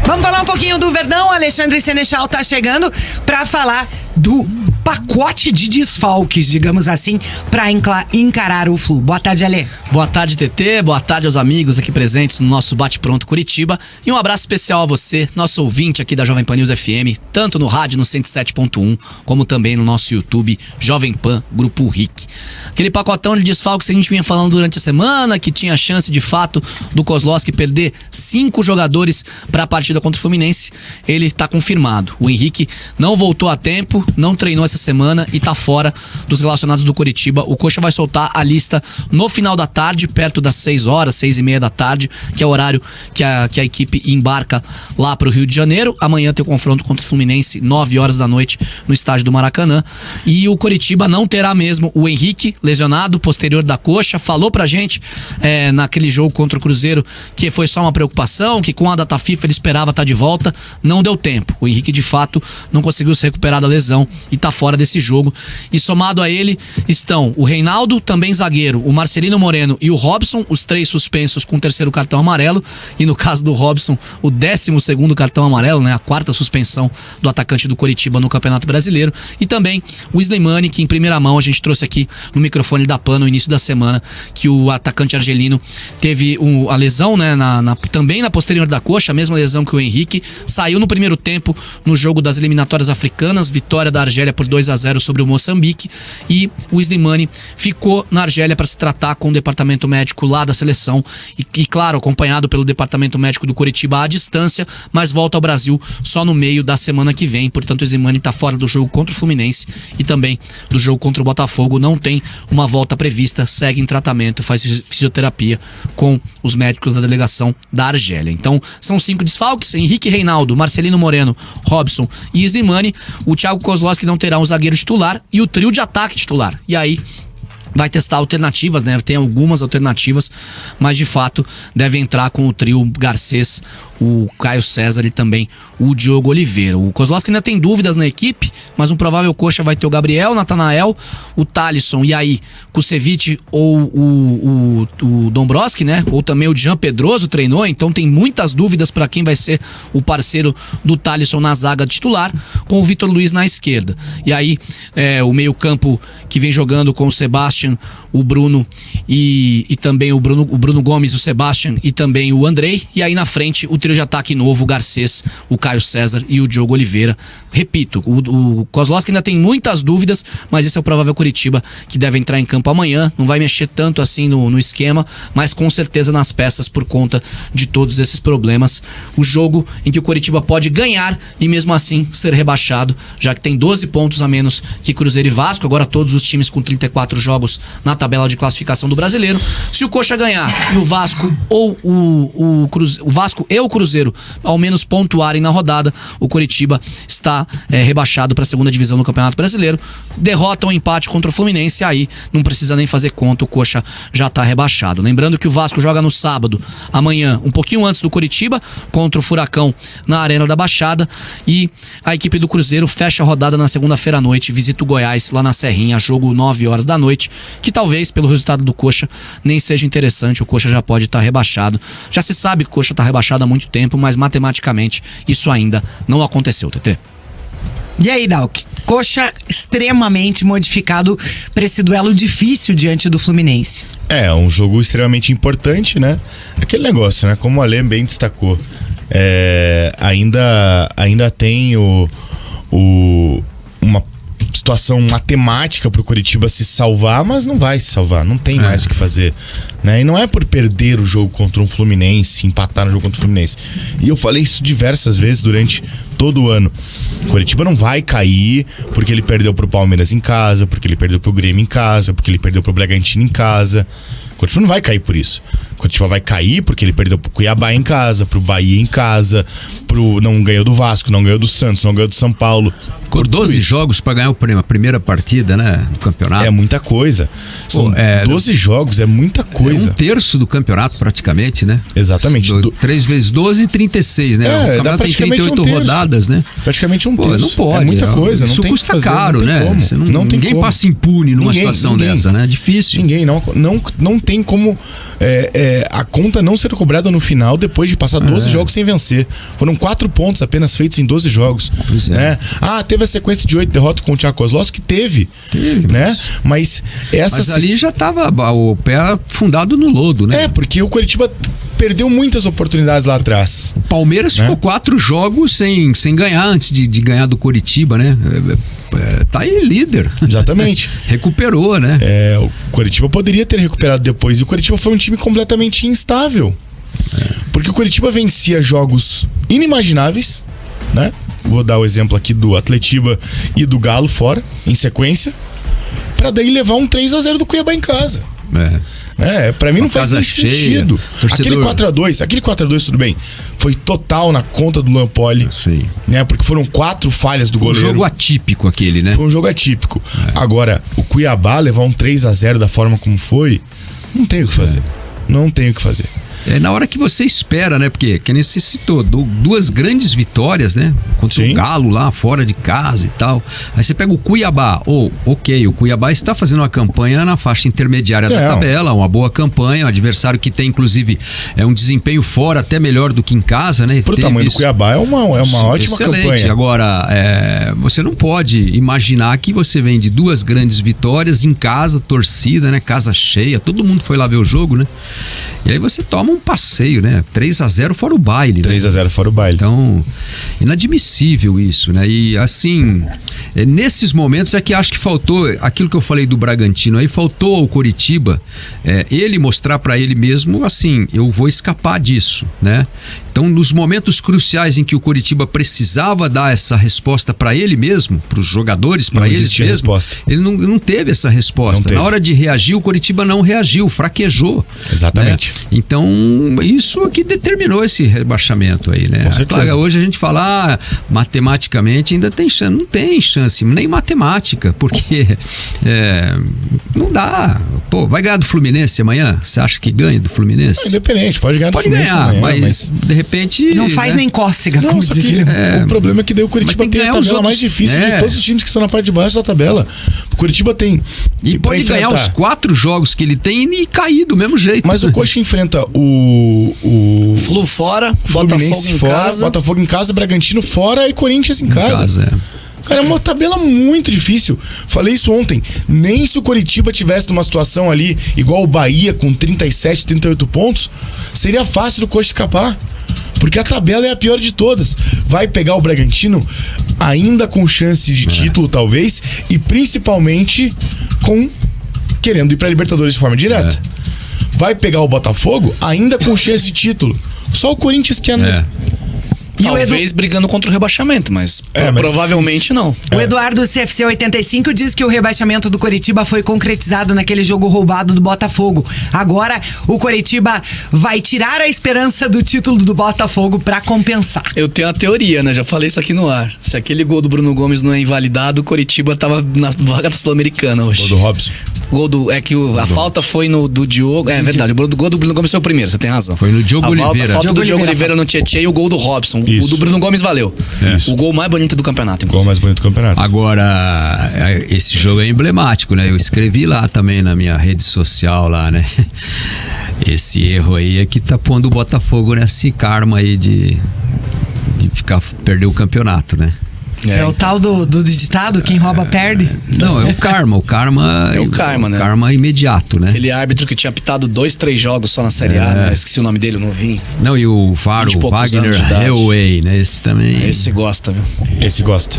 Vamos falar um pouquinho do Verdão. Alexandre Senechal tá chegando pra falar do pacote de desfalques, digamos assim, pra encarar o Flu. Boa tarde, Ale. Boa tarde, TT. Boa tarde aos amigos aqui presentes no nosso Bate Pronto Curitiba. E um abraço especial a você, nosso ouvinte aqui da Jovem Pan News FM, tanto no rádio no 107.1, como também no nosso YouTube Jovem Pan Grupo RIC. Aquele pacotão de desfalques que a gente vinha falando durante a semana, que tinha chance de fato do Kozlowski perder 5 jogadores para a partida contra o Fluminense, ele tá confirmado. O Henrique não voltou a tempo, não treinou essa semana e tá fora dos relacionados do Coritiba. O Coxa vai soltar a lista no final da tarde, perto das 6 horas, 6h30 da tarde, que é o horário que a equipe embarca lá pro Rio de Janeiro. Amanhã tem o confronto contra o Fluminense, 9 horas da noite, no estádio do Maracanã. E o Coritiba não terá mesmo o Henrique, lesionado, posterior da coxa. Falou pra gente naquele jogo contra o Cruzeiro que foi só uma preocupação, que com a data FIFA ele esperava estar de volta. Não deu tempo. O Henrique, de fato, não conseguiu se recuperar da lesão e tá fora desse jogo. E somado a ele estão o Reinaldo, também zagueiro, o Marcelino Moreno e o Robson, os 3 suspensos com o 3º cartão amarelo. E no caso do Robson, o 12º cartão amarelo, né? A 4ª suspensão do atacante do Coritiba no Campeonato Brasileiro. E também o Slimani, que em primeira mão a gente trouxe aqui no microfone da PAN no início da semana, que o atacante argelino teve a lesão, né? Também na posterior da coxa, a mesma lesão que o Henrique. Saiu no primeiro tempo no jogo das eliminatórias africanas, vitória da Argélia por 2-0 sobre o Moçambique, e o Slimani ficou na Argélia para se tratar com o departamento médico lá da seleção e claro, acompanhado pelo departamento médico do Coritiba à distância, mas volta ao Brasil só no meio da semana que vem. Portanto, o Slimani está fora do jogo contra o Fluminense e também do jogo contra o Botafogo. Não tem uma volta prevista, segue em tratamento, faz fisioterapia com os médicos da delegação da Argélia. Então, são 5 desfalques: Henrique, Reinaldo, Marcelino Moreno, Robson e Slimani. O Thiago Kozlowski não terá um zagueiro titular e o trio de ataque titular. E aí vai testar alternativas, né? Tem algumas alternativas, mas de fato deve entrar com o trio Garcês, o Caio César e também o Diogo Oliveira. O Kozlowski ainda tem dúvidas na equipe, mas um provável coxa vai ter o Gabriel, Natanael, o Thalisson e aí Kusevich ou o Dombrowski, né? Ou também o Jean Pedroso treinou, então tem muitas dúvidas para quem vai ser o parceiro do Thalisson na zaga titular, com o Vitor Luiz na esquerda. E aí o meio-campo que vem jogando com o Sebastian, o Bruno e também o Bruno Gomes, o Sebastian e também o Andrei. E aí na frente o trio de ataque novo, o Garcês, o Caio César e o Diogo Oliveira. Repito, o Kozlowski ainda tem muitas dúvidas, mas esse é o provável Coritiba que deve entrar em campo amanhã. Não vai mexer tanto assim no esquema, mas com certeza nas peças por conta de todos esses problemas. O jogo em que o Coritiba pode ganhar e mesmo assim ser rebaixado, já que tem 12 pontos a menos que Cruzeiro e Vasco. Agora todos os times com 34 jogos na tabela de classificação do Brasileiro. Se o Coxa ganhar e o Vasco ou o Vasco e o Cruzeiro ao menos pontuarem na rodada, o Coritiba está rebaixado para a 2ª divisão do Campeonato Brasileiro. Derrota ou empate contra o Fluminense, aí não precisa nem fazer conta, o Coxa já está rebaixado. Lembrando que o Vasco joga no sábado, amanhã, um pouquinho antes do Coritiba, contra o Furacão na Arena da Baixada, e a equipe do Cruzeiro fecha a rodada na segunda-feira à noite, visita o Goiás lá na Serrinha, jogo 9 horas da noite, que talvez pelo resultado do Coxa nem seja interessante. O Coxa já pode estar rebaixado. Já se sabe que o Coxa está rebaixado há muito tempo, mas matematicamente isso ainda não aconteceu, TT. E aí, Dalk? Coxa extremamente modificado para esse duelo difícil diante do Fluminense. É um jogo extremamente importante, né? Aquele negócio, né? Como o Ale bem destacou, ainda tem uma situação matemática pro Coritiba se salvar, mas não vai se salvar, não tem mais o que fazer, né? E não é por perder o jogo contra um Fluminense, empatar no jogo contra o Fluminense. E eu falei isso diversas vezes durante todo o ano. O Coritiba não vai cair porque ele perdeu pro Palmeiras em casa, porque ele perdeu pro Grêmio em casa, porque ele perdeu pro Bragantino em casa. O Coritiba não vai cair por isso. O Coritiba vai cair porque ele perdeu pro Cuiabá em casa, pro Bahia em casa, não ganhou do Vasco, não ganhou do Santos, não ganhou do São Paulo. Por 12 jogos para ganhar a primeira partida, né, do campeonato. É muita coisa. São 12 jogos, é muita coisa. É 1/3 do campeonato praticamente, né? Exatamente. 3 vezes 12, 36, né? O campeonato tem 38 rodadas, né? Praticamente 1/3. Não pode. É muita coisa. Isso não tem custa que fazer, caro, não tem né? Como. Ninguém passa impune numa situação dessa, né? É difícil. Ninguém, não tem como a conta não ser cobrada no final depois de passar 12 jogos sem vencer. Foram 4 pontos apenas feitos em 12 jogos. Pois é. Né? Teve a sequência de 8 derrotas com o Thiago Kozlowski, que teve, né? Mas ali já tava o pé fundado no lodo, né? Porque o Coritiba perdeu muitas oportunidades lá atrás. O Palmeiras ficou 4 jogos sem ganhar antes de ganhar do Coritiba, né? Tá aí líder. Exatamente. Recuperou, né? O Coritiba poderia ter recuperado depois. E o Coritiba foi um time completamente instável. Porque o Coritiba vencia jogos inimagináveis, né? Vou dar o exemplo aqui do Atletiba e do Galo fora, em sequência, pra daí levar um 3-0 do Cuiabá em casa. Pra mim não faz nem sentido. Aquele 4x2, tudo bem, foi total na conta do Luan Poli. Sim. Né? Porque foram 4 falhas do goleiro. Um jogo atípico aquele, né? Foi um jogo atípico. Agora, o Cuiabá levar um 3-0 da forma como foi, não tem o que fazer. Não tem o que fazer. Na hora que você espera, né? Porque, que nem você citou, 2 grandes vitórias, né? Contra o Galo lá, fora de casa e tal. Aí você pega o Cuiabá. Ok, o Cuiabá está fazendo uma campanha na faixa intermediária da tabela, uma boa campanha, um adversário que tem, inclusive, um desempenho fora até melhor do que em casa, né? Pro tamanho do Cuiabá é uma ótima campanha. Agora, você não pode imaginar que você vem de 2 grandes vitórias em casa, torcida, né? Casa cheia, todo mundo foi lá ver o jogo, né? E aí você toma um passeio, né? 3-0 fora o baile. 3-0 fora o baile. Então, inadmissível isso, né? E assim, nesses momentos é que acho que faltou aquilo que eu falei do Bragantino, aí faltou ao Coritiba ele mostrar para ele mesmo, assim, eu vou escapar disso, né? Então, nos momentos cruciais em que o Coritiba precisava dar essa resposta para ele mesmo, para os jogadores, para eles mesmos, resposta. Ele não teve essa resposta. Na hora de reagir, o Coritiba não reagiu, fraquejou. Exatamente. Né? Então, isso aqui determinou esse rebaixamento aí, né? Com certeza. Claro, hoje a gente fala, matematicamente ainda tem chance. Não tem chance, nem matemática, porque não dá. Pô, vai ganhar do Fluminense amanhã? Você acha que ganha do Fluminense? Independente, pode ganhar do Fluminense amanhã, mas de repente... Não faz nem cócega. Não, só que o problema é que daí o Coritiba tem a tabela mais difícil de todos os times que estão na parte de baixo da tabela. O Coritiba tem... E pode ganhar os 4 jogos que ele tem e cair do mesmo jeito. Mas o Coxa enfrenta o Flu fora, Fluminense Botafogo em casa. Botafogo em casa, Bragantino fora e Corinthians em casa. Cara, é uma tabela muito difícil. Falei isso ontem. Nem se o Coritiba tivesse numa situação ali igual o Bahia, com 37, 38 pontos, seria fácil do Coxa escapar. Porque a tabela é a pior de todas. Vai pegar o Bragantino ainda com chance de título, talvez, e principalmente querendo ir pra Libertadores de forma direta. Vai pegar o Botafogo ainda com chance de título. Só o Corinthians que Talvez brigando contra o rebaixamento, mas provavelmente não. O Eduardo CFC 85 diz que o rebaixamento do Coritiba foi concretizado naquele jogo roubado do Botafogo. Agora o Coritiba vai tirar a esperança do título do Botafogo pra compensar. Eu tenho a teoria, né? Já falei isso aqui no ar. Se aquele gol do Bruno Gomes não é invalidado, o Coritiba tava na vaga da Sul-Americana hoje. Gol do Robson. A falta foi no do Diogo. É verdade, o gol do Bruno Gomes foi o primeiro, você tem razão. Foi no Diogo Oliveira. A falta do Diogo Oliveira no Tietchan e o gol do Robson. Isso. O do Bruno Gomes valeu. Isso. O gol mais bonito do campeonato, inclusive. O gol mais bonito do campeonato. Agora, esse jogo é emblemático, né? Eu escrevi lá também na minha rede social lá, né? Esse erro aí é que tá pondo o Botafogo nesse karma aí de perder o campeonato, né? É o tal do ditado, quem rouba perde? Não, é o karma. O karma é o karma, né? O karma imediato, né? Aquele árbitro que tinha apitado 2-3 jogos só na Série A, né? Esqueci o nome dele, não vi. Não, e o VAR, o Wagner Hellway, né? Esse também. Esse gosta, viu? Esse gosta.